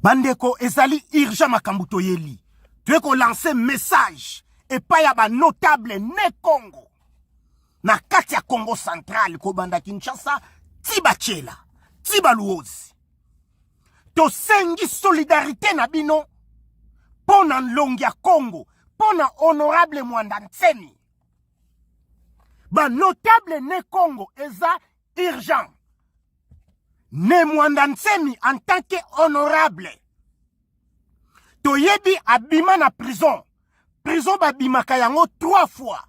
Bandeko ezali urgent makambo toyeli. Tu ko lancer message et pas ya ba notable ne Congo. Na kati ya Congo central ko banda Kinshasa, Tibachela, Tibaluozi. To sengi solidarité na bino pona nlongi ya Congo, pona honorable Mwanda Ntsemi. Ba notable ne Congo eza urgent. Ne Mwanda Ntsemi en tant que honorable. Toyebi abima na prison. Prison babimaka yango 3 fois.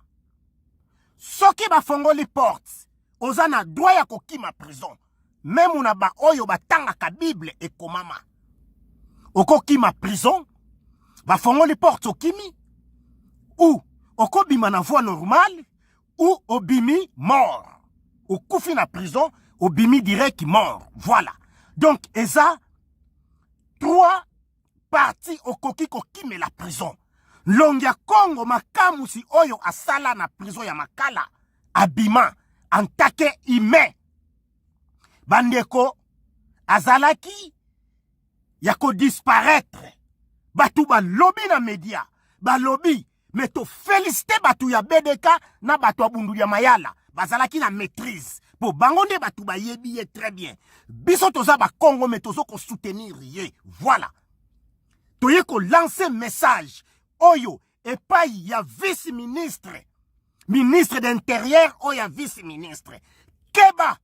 Soki bafongoli porte, oza na droit ya kokima prison. Même na ba oyo batanga ka Bible et komama. Okokima prison, bafongoli porte okimi, ou okobima na voie normale, ou obimi mort. Okufi na prison, obimi direct mort. Voilà. Donc, eza 3 parties okoki kokime la prison. Longia Congo makamu si oyo asala na prison ya Makala abima antake ime. Bandeko azalaki yako disparaître. Batu ba lobby na media. Ba lobby meto félicité batu ya BDK na batu abundu ya Mayala. Bazalaki na maîtrise. Po bangonde batu ba yebi ye très bien. Biso toza ba Congo metozo ko soutenir ye. Voilà. Toye ko lancer message. Oyo epai ya vice-ministre. Ministre d'Intérieur oya vice-ministre. Keba.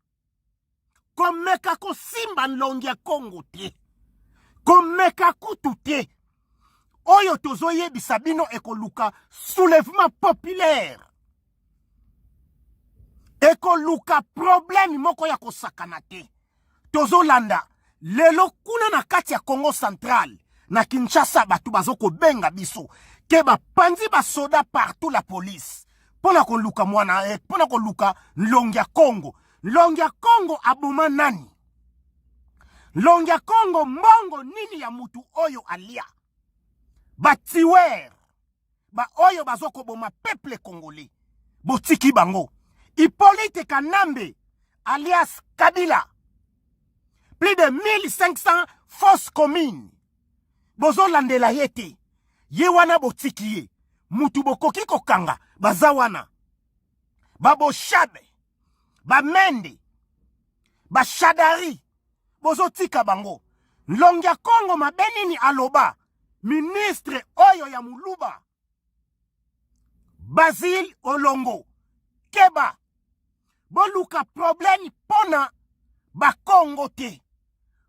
Komeka ko simba nlongia Congo te. Komeka kutu te. Oyo tozoye bisabino ekoluka soulèvement populaire. Ekoluka problème moko ya kosakana te. Tozolanda lelo kuna na kati ya Congo central. Na Kinshasa batu bazoko benga biso. Keba panzi ba soda partout la police. Pona ko luka mwana pona ko luka nlongia Congo. Nlongia Congo abuma nani? Nlongia Congo mbongo nini ya mutu oyo alia? Batiwer. Ba oyo bazoko boma peuple congolais. Botiki bango. Hippolyte Kanambe alias Kabila. Plus de 1500 fausses communes. Bozo landela yete. Ye wana botiki ye. Mutu bokoki kokanga. Bazawana. Babo shabe. Ba mende. Ba shadari. Bozo tika bango. Nlongia Congo mabenini aloba. Ministre oyo ya muluba. Basile Olongo. Keba. Boluka problème pona. Ba Congo te.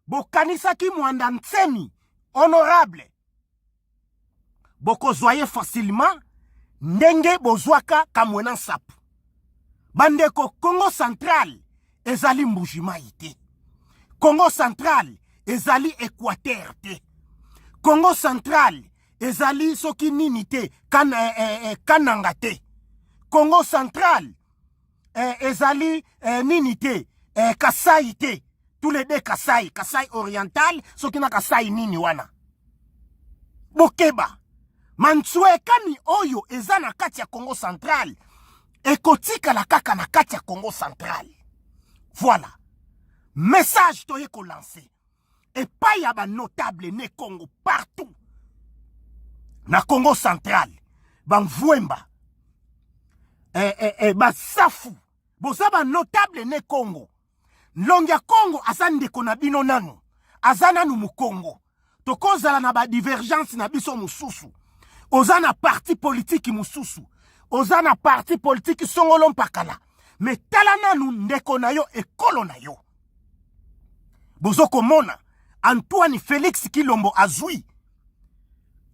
Bokanisaki Mwanda Ntsemi. Honorable. Boko zoye facilement. Ndenge bozwaka kamwena sapu. Bandeko Congo central. Ezali mbujima ite. Congo central. Ezali Équateur te. Congo central. Ezali soki nini te. Kananga te. Congo central. Ezali nini te. Kasai te. Tous les deux Kasai. Kasai oriental. Soki na Kasai nini wana. Bokeba. Mansue kani oyo ezana kati ya Congo central. Ekotika la kaka na kati ya Congo central. Voilà. Message toye ko lancer. Et pas ya ba notable ne Congo partout. Na Congo central. Ban Vwemba. Ba Safu. Boza ba notable ne Congo. Nlongia Congo azande kona bino nanu. Azana nu mu Congo. Tokozala na ba divergence na biso mususu. Ozana parti politique mususu. Ozana parti politique songolo mpakala. Me tala nanu ndeko na yo ekolo na yo. Bozoko mona. Antoine Félix Kilombo azui.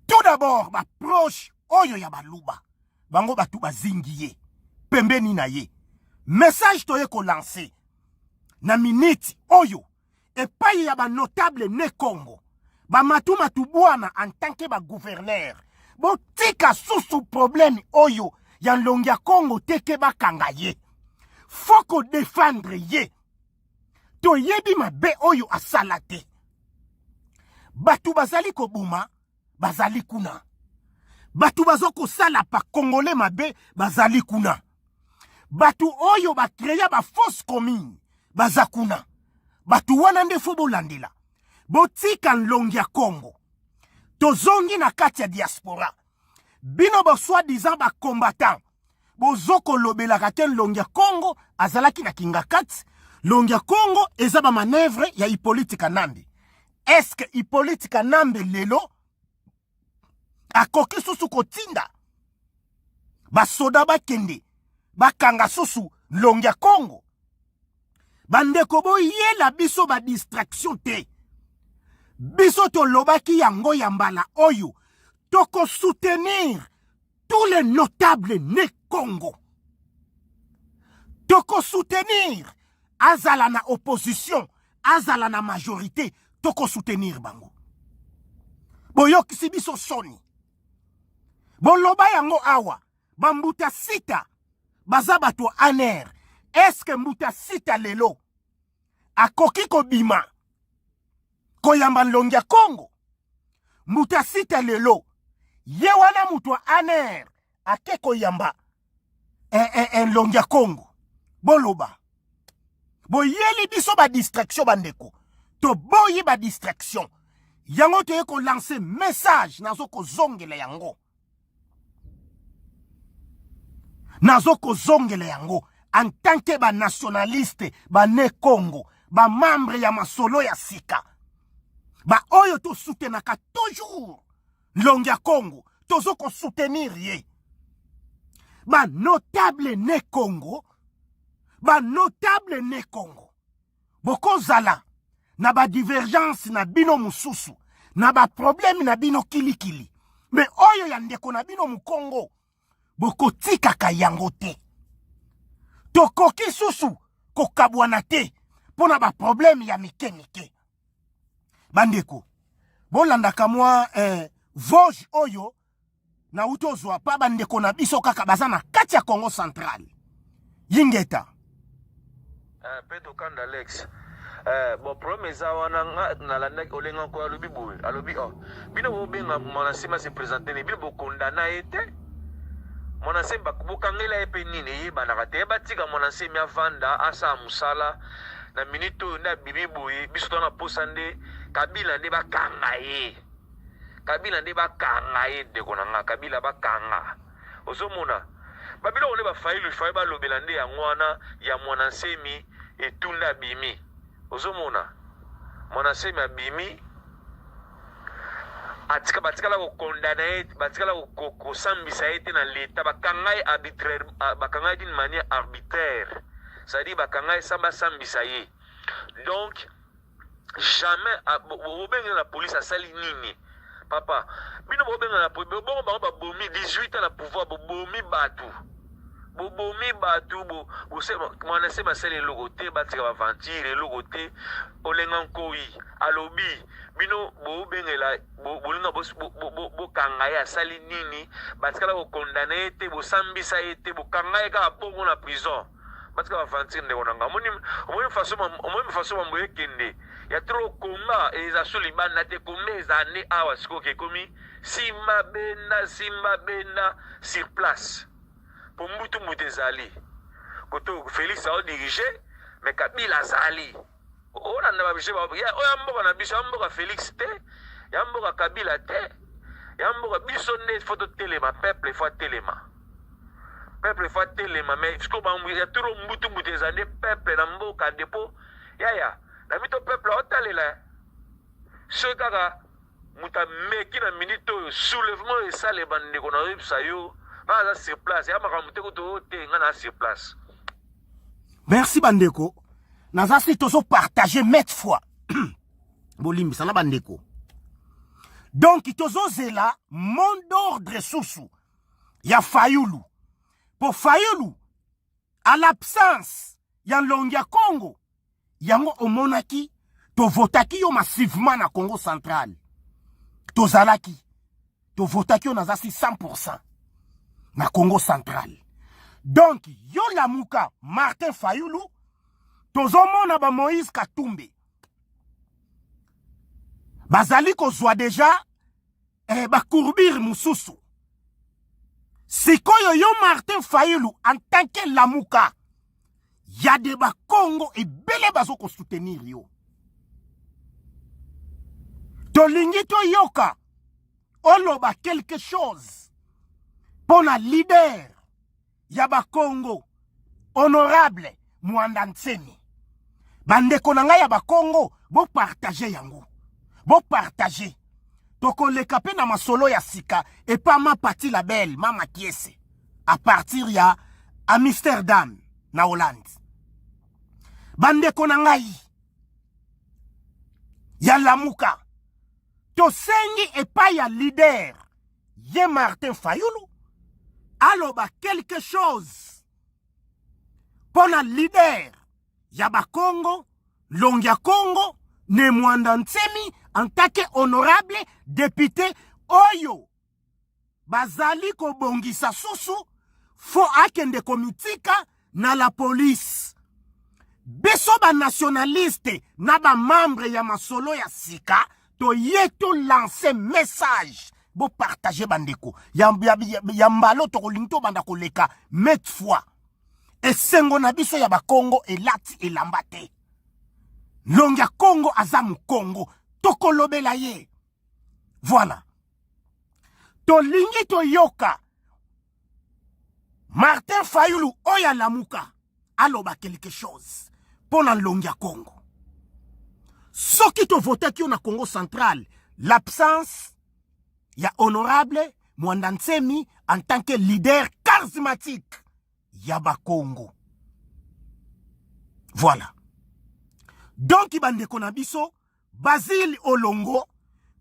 Tout d'abord, ba proche oyo ya baluba. Bango batu bazingiye. Pembeni na ye. Message toye ko lancer. Na minute oyo. Epai ya ba notable ne Congo. Ba matu bwana en tant que ba gouverneur. Bo tika susu problème oyo. Ya nlongia Congo teke ba kangaye. Foko défendre ye. To yebi mabe oyo asalate. Batu bazali kobuma, bazali kuna. Batu bazoko sala pa Congolais mabe, bazali kuna. Batu oyo ba créer ba fausse commune, bazakuna. Batu wana nde fobo landela. botika nlongi ya Congo tozongi na kati ya diaspora bino bo soi-disant ba combattant bozoko lobelaka te nlongi ya Congo azalaki na kingakati longi ya Congo eza ba manœuvre ya Hippolyte Kanambe. Est-ce que Hippolyte Kanambe lelo akoki susu kotinda basoda bakende bakanga susu nlongi ya Congo? Bandeko boyela biso ba distraction te. Biso tolobaki yango ya mbala oyo toko soutenir tous les notables ne Congo. Toko soutenir azala na opposition, azala na majorité, toko soutenir bango. Boyokisi biso soni. Boloba yango awa, bambuta sita, bazabato aner. Est-ce que mbuta sita lelo akoki kobima koyamba nlongi ya Congo? Mbuta sita lelo ye wana mutu aner ake koyamba nlongi ya Congo? Boloba boyeli biso ba distraction bandeko, to boyi ba distraction yango toye ko lancer message nazo ko zongela yango, nazo ko zongela yango en tant que ba nationaliste ba ne Congo, ba membre ya masolo ya sika, ba oyo to soutenaka toujours nlongi ya Congo, tozo ko soutenir ye. Ba notable ne Congo, ba notable ne Congo, boko zala na ba divergence na bino mususu, na ba problème na bino kilikili, mais oyo ya ndeko na bino mu Congo boko tikaka yango te. Tokoki susu kokabwana te pona ba problème ya mike. Bandeko bolandaka mwa Vosges oyo na utozwa pa bandeko na biso kaka bazana kati ya Congo Central. Yingeta Pedro Kanda Alex. Bon problème eza wana na landa olenga ko alobi boy alobi bino bo benga mona sima se présenter ne bino bo condamna ete mona semba kubukangela epe nini yeba na kate batika mona semi avanda asa musala na minito na bibi boy biso tona posande Kabila ne bakanga ye, Kabila ne bakanga ye de konanga Kabila bakanga ozomona babilo one ba failu ba lobelande ya ngwana ya mwana semi etunda bimi ozomona mwana semi abimi atika batikala ko condamner batikala ko sambisa ete na leta bakanga arbitraire bakanga d'une manière arbitraire, c'est-à-dire bakanga samba sambisa ye. Donc jamais la police a sali nini papa bino bobenga la police bon ba bomi 18 ans na pouvoir bomi batu bo se mwana se masele logote batika ba ventire logote olenga nkoi alobi bino bobengela bolinga bo kanga ya sali nini batika ko condamner ete bo sambisa ete bo kanga ka pongo na prison batika ba ventire ndeko nanga omoni façon mambo kende ya trop combat et les assouli bana te combien d'années awa siko ke komi simba bena sur place pour mutu mutezali koto Félix a dirigé mais Kabila zali ona na babije ba ya mboka na biso mboka Félix te ya mboka Kabila te ya mboka biso ne photo telema peuple faut telema mais siko ba ya trop mutu mutezali peuple na mboka depo ya na mito peuple otalela ce kaka muta meki na minito soulèvement et ça les bande ko na yebisa yo ba sur place ya makamute ko to te ngana sur place. Merci bandeko. Naza si tozo partager maintes fois. Bolimbi sana bandeko. Donc tozo zela mot d'ordre susu ya Fayulu. Pour Fayulu à l'absence ya nlongi ya Congo yango omonaki to votaki yo massivement na Congo Central. To zalaki to votaki yo nazasi 100% na Congo Central. Donc yo lamuka Martin Fayulu tozomona ba Moïse Katumbi bazali kozwa deja ba courbir mususu. Sikoyo yo Martin Fayulu en tant que lamuka ya de ba Congo et bele bazo ko soutenir yo. tolingi toyoka oloba quelque chose pona leader ya Bakongo honorable Mwanda Ntsemi. Bandeko na ngai ya Bakongo bo partager yango, bo partager tokoleka pe na masolo ya sika et pas ma partie la belle mama kiese à partir ya Amsterdam na Hollande. Bandeko na ngai ya Lamuka tosengi epa ya leader ye Martin Fayulu aloba quelque chose pour la leader ya Bakongo Longia Congo ne Mwanda Ntsemi en tant que honorable député oyo bazali ko bongisa susu fo akende komitika na la police. Beso ba nationaliste na ba membre ya masolo ya sika to yeto lancer message bo partager bandeko ya mbalo to kolinto banda koleka met fois esengo na biso ya Bakongo elati elamba te. Longia Congo azamu Congo tokolobela ye. Voilà. Tolingi toyoka Martin Fayulu oya Lamuka aloba quelque chose pona Longia Congo. Soki to vote ki na Congo central, l'absence ya honorable Mwanda Ntsemi en tant que leader charismatique ya Bakongo. Voilà. Donc ibandeko na biso Basile Olongo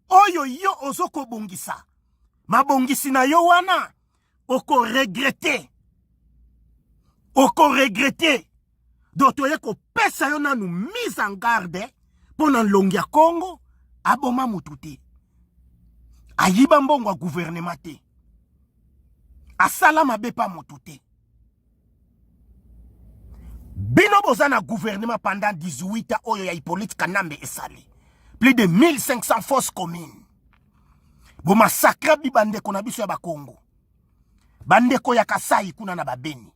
oyo yo ozoko bongisa. Mabongisi na yo wana oko regretter. Oko regretter. Dotoye ko pesa yo nanu mise en garde pona Longia Congo aboma mututi. Ayiba mbongo wa gouvernement te. Asala mabe pa mututi. Bino bozana gouvernement pendant 18 ans oyo ya Hippolyte Kanambe esali. Plus de 1500 fausses communes. Bo massacre bi bandeko na biso ya Bakongo. Bandeko ya Kasai kuna na Babeni.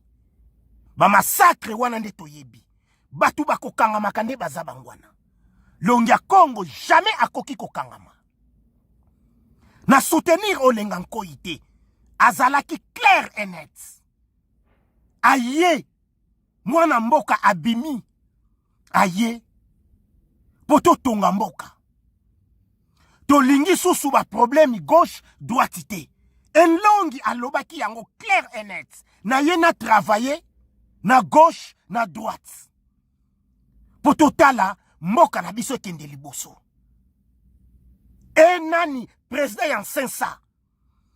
Ba massacre wana nde toyebi. Batu bakokanga makande bazabangwana. Longia Congo jamais akoki kokangama. Na soutenir Olenga Nkoite. Azalaki clair et net. Aye. Mwana mboka abimi. Aye. Poto tonga mboka. Tolingi susu ba problème gauche droitité. Enlongi alobaki yango clair et net. Na ye na travailler na gauche na droite. Poto tala mboka na biso kende liboso. E nani président ya Nsensa.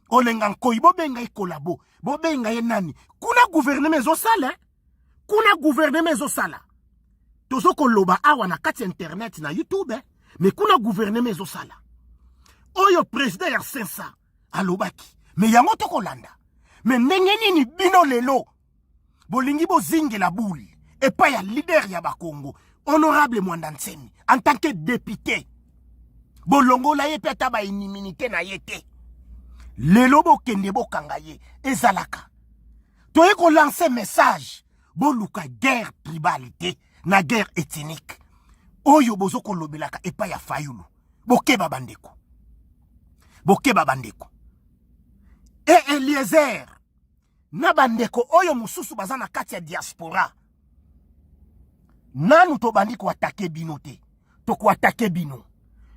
Olenga Nkoyi bobenga ikolabo. Bobenga ye nani. Kuna gouvernement zo sala. Kuna gouvernement zo sala. Tozo koloba awa na kati internet na YouTube. Mais kuna gouvernement zo sala. Oyo président ya Nsensa alobaki. Mais yango to kolanda. Mais ndenge nini bino lelo. Bolingi bozinge la boule. Et pas ya leader ya Bakongo. Honorable Mwanda Ntsemi. En tant que député. Bolongo la ye peta ba iniminité na yete. Lelo bo kende bo kangaye. Ezalaka. Toye ko lancer message. Bo luka guerre tribalité. Na guerre ethnique. Oyo bozo ko lobelaka epa ya Fayulu. Bokeba bandeko. Bokeba bandeko. E Eliezer. Na bandeko oyo mususu bazana kati ya diaspora. Nanu to bandiko atake bino te. Toko atake bino.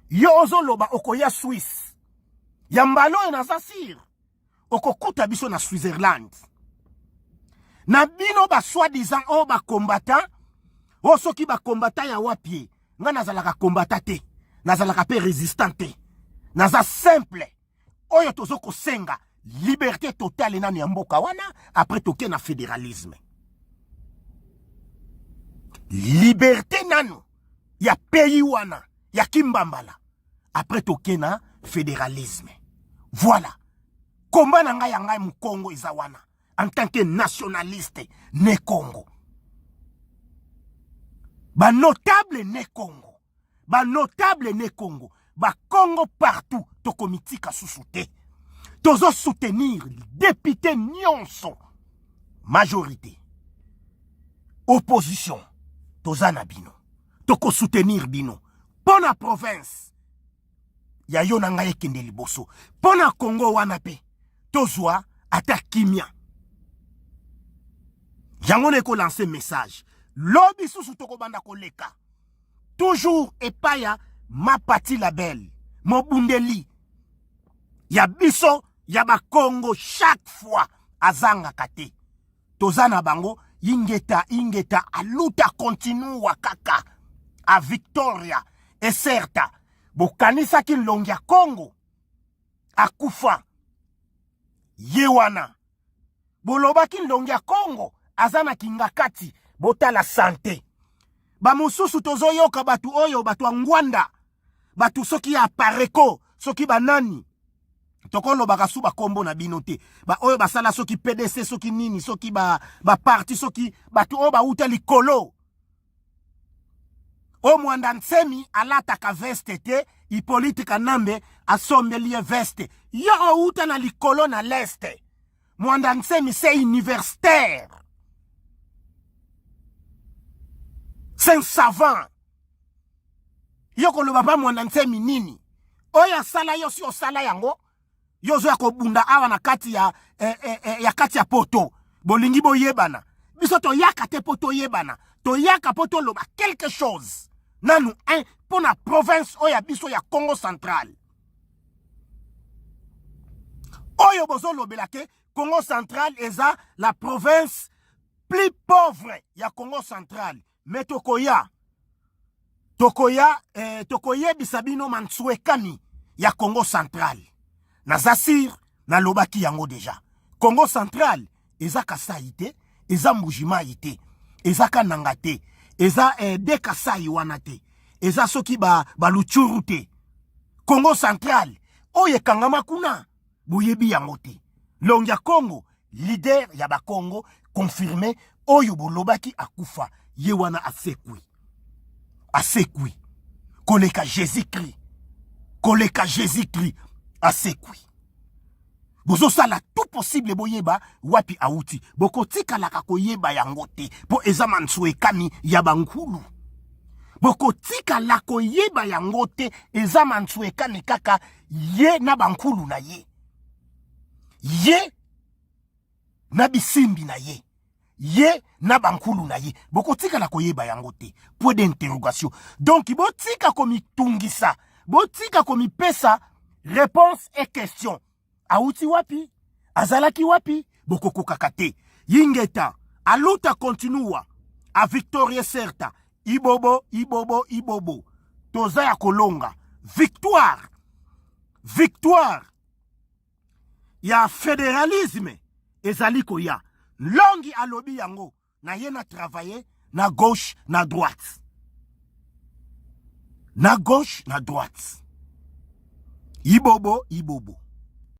Yo ozo loba okoya Suisse. Yambalo na zasir. Oko kuta biso na Switzerland. Na bino ba soi-disant o ba combattant. O soki ba combattant ya wapie. Nga nazalaka combattant te. Nazalaka pe résistant te. Naza simple. Oyo tozo ko senga. Liberté totale nanu ya mboka wana. Après toke na fédéralisme. Liberté nanu. Ya pays wana. Ya Kimbambala. Après toke na fédéralisme. Voilà. Combat na ngai ya ngai mu Congo izawana. En tant que nationaliste né Congo. Ba notable né Congo. Ba notable né Congo. Ba Congo partout. Toko mitika susute. Tozo soutenir député nyonso. Majorité. Opposition. Tozana bino. Toko soutenir bino. Pona province. ya yo na ngai ekende liboso. Pona Congo wana pe tozwa ata kimia. Yango neko lancer message. Lobi susu toko banda koleka. Toujours epaya Mapati Label, Mobundeli. Ya biso ya ba Congo chaque fois azanga kate. Tozana bango ingeta aluta continue wakaka a Victoria et certa. Bokanisa ki longi ya Congo akufa yewana. Boloba ki longi ya Congo azana kingakati bota la santé. Ba mususu tozo yoka batu oyo batu angwanda. Batu soki ya pareko, soki banani. Tokolo bakasu ba kombo na binote. Ba oyo basala soki PDC, soki nini, soki ba parti, soki batu oyo ba uta likolo. O mwanda nsemi alata ka veste te, Hippolyte Kanambe asombelie veste. Yo o uta na likolo na leste. Mwanda nsemi c'est universitaire. C'est un savant. Yoko lo baba mwanda nsemi nini. Oya sala yo si osala yango. Yozo ya kobunda awa na kati ya kati ya poto. Bolingi bo yebana. Biso to yaka te poto yebana. To yaka poto loba quelque chose. Nanu pour la province oya biso ya Congo central. Oyo bozo lobelake Congo central eza la province plus pauvre ya Congo central. Mais tokoya bisabino mansue kami ya Congo central. Na zasir na lobaki yango deja. Congo central eza Kasai te, eza Mbujima ite, eza Kananga te, eza de Kasai wana te, eza soki ba Luchuru te. Congo central oye kangama kuna boyebi yango te. Longia Congo leader ya ba Congo confirmé oyo bolobaki akufa yewana asekwi. Asekwi. Koleka Jésus-Christ. Koleka Jésus-Christ. Asekwi. Bozo sala tout possible boyeba wapi auti. Boko tika laka koyeba yangote. Po ezaman suwe kami yabankulu. Boko tika la koyeba yangote ezaman suwe kami kaka ye na bankulu na ye. Ye na bisimbi na ye. Ye na bankulu na ye. Boko tika la koyeba yangote. Point d'interrogation. Donc botika komi tungisa. Botika komi pesa réponse et question. Auti wapi? Azalaki wapi? Boko kokakate. Yingeta. Aluta continua. A Victoria certa. Ibobo. Toza ya kolonga. Victoire. Victoire. Ya fédéralisme. Ezaliko ya. Longi alobi yango. Na ye na travailler na gauche, na droite. Na gauche, na droite. Ibobo.